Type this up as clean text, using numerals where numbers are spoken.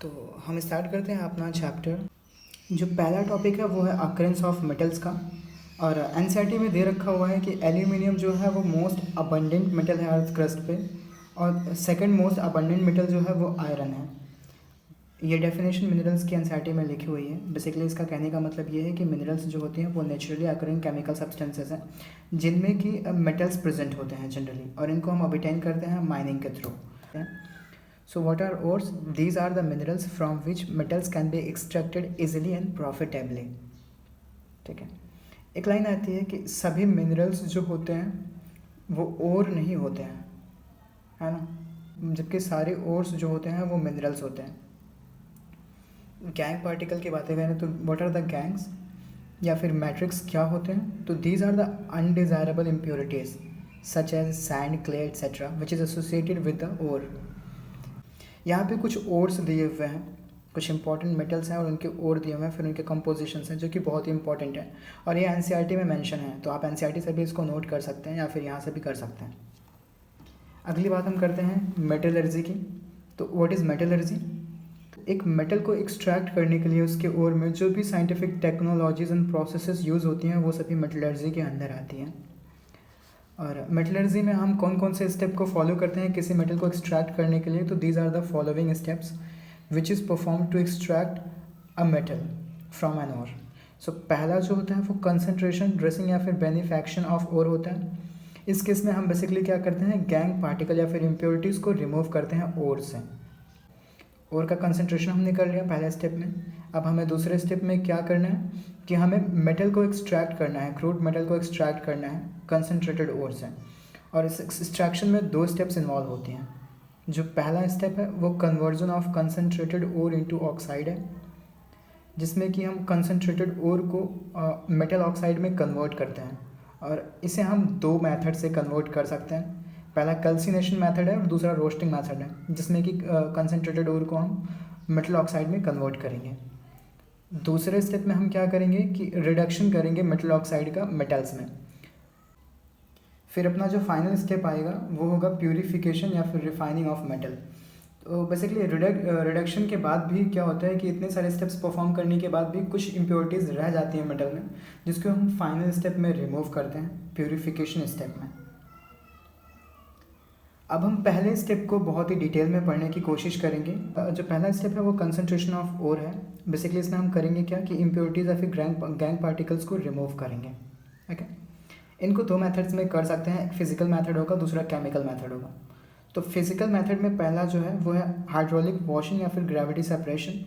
तो हम स्टार्ट करते हैं अपना चैप्टर। जो पहला टॉपिक है वो है अकरेंस ऑफ मेटल्स का। और एनसीईआरटी में दे रखा हुआ है कि एल्यूमिनियम जो है वो मोस्ट अबंडेंट मेटल है अर्थ क्रस्ट पे, और सेकंड मोस्ट अबंडेंट मेटल जो है वो आयरन है। ये डेफिनेशन मिनरल्स की एनसीईआरटी में लिखी हुई है। बेसिकली इसका कहने का मतलब ये है कि मिनरल्स जो होते हैं वो नेचुरली अकरिंग केमिकल सब्सटेंसेस हैं जिनमें कि मेटल्स प्रेजेंट होते हैं जनरली, और इनको हम ऑब्टेन करते हैं माइनिंग के through. So what are ores? These are the minerals from which metals can be extracted easily and profitably. ठीक है, एक लाइन आती है कि सभी मिनरल्स जो होते हैं वो ओर नहीं होते हैं, है ना, जबकि सारे ओर्स जो होते हैं वो मिनरल्स होते हैं। गैंग पार्टिकल की बातें करें तो व्हाट आर द गैंग्स या फिर मैट्रिक्स क्या होते हैं? तो these are the undesirable impurities such as sand, clay etcetera which is associated with the ore. यहाँ पे कुछ ओर्स दिए हुए हैं, कुछ इंपॉर्टेंट मेटल्स हैं और उनके ओर दिए हुए हैं, फिर उनके कंपोजिशंस हैं जो कि बहुत ही इंपॉर्टेंट है, और ये एनसीईआरटी में मेंशन है। तो आप एनसीईआरटी से भी इसको नोट कर सकते हैं या फिर यहाँ से भी कर सकते हैं। अगली बात हम करते हैं मेटलर्जी की। तो व्हाट इज़ मेटलर्जी? एक मेटल को एक्सट्रैक्ट करने के लिए उसके ओर में जो भी scientific technologies and processes use होती हैं वो सभी मेटलर्जी के अंदर आती हैं। और मेटलर्जी में हम कौन कौन से स्टेप को फॉलो करते हैं किसी मेटल को एक्सट्रैक्ट करने के लिए? तो these are the following steps which is perform to extract a metal from an ore. So पहला जो होता है वो कंसनट्रेशन, ड्रेसिंग या फिर बेनिफैक्शन ऑफ ओर होता है। इस केस में हम बेसिकली क्या करते हैं, गैंग पार्टिकल या फिर इम्प्योरिटीज़ को रिमूव करते हैं ओर से। ओर का कंसनट्रेशन हमने कर लिया पहले स्टेप में। अब हमें दूसरे स्टेप में क्या करना है कि हमें मेटल को एक्सट्रैक्ट करना है, क्रूड मेटल को एक्सट्रैक्ट करना है कंसनट्रेटेड ओर से। और इस एक्सट्रैक्शन में दो स्टेप्स इन्वॉल्व होती हैं। जो पहला स्टेप है वो conversion of concentrated ore into oxide है, जिसमें कि हम कंसनट्रेटेड ओर को मेटल ऑक्साइड में कन्वर्ट करते हैं। और इसे हम दो मेथड से कन्वर्ट कर सकते हैं। पहला कैल्सिनेशन मेथड है और दूसरा रोस्टिंग मेथड है, जिसमें कि कंसनट्रेटेड ओर को हम मेटल ऑक्साइड में कन्वर्ट करेंगे। दूसरे स्टेप में हम क्या करेंगे कि रिडक्शन करेंगे मेटल ऑक्साइड का मेटल्स में। फिर अपना जो फाइनल स्टेप आएगा वो होगा प्यूरिफिकेशन या फिर रिफाइनिंग ऑफ मेटल। तो बेसिकली रिडक्शन के बाद भी क्या होता है कि इतने सारे स्टेप्स परफॉर्म करने के बाद भी कुछ इम्प्योरिटीज़ रह जाती हैं मेटल में, जिसको हम फाइनल स्टेप में रिमूव करते हैं प्यूरिफिकेशन स्टेप में। अब हम पहले स्टेप को बहुत ही डिटेल में पढ़ने की कोशिश करेंगे। जो पहला स्टेप है वो कंसंट्रेशन ऑफ ओर है। बेसिकली इसमें हम करेंगे क्या कि इम्प्योरिटीज़ या फिर गैंग पार्टिकल्स को रिमूव करेंगे। ओके, इनको दो मेथड्स में कर सकते हैं, एक फिजिकल मेथड होगा, दूसरा केमिकल मेथड होगा। तो फिजिकल मेथड में पहला जो है वो है हाइड्रोलिक वॉशिंग या फिर ग्रेविटी सेपरेशन।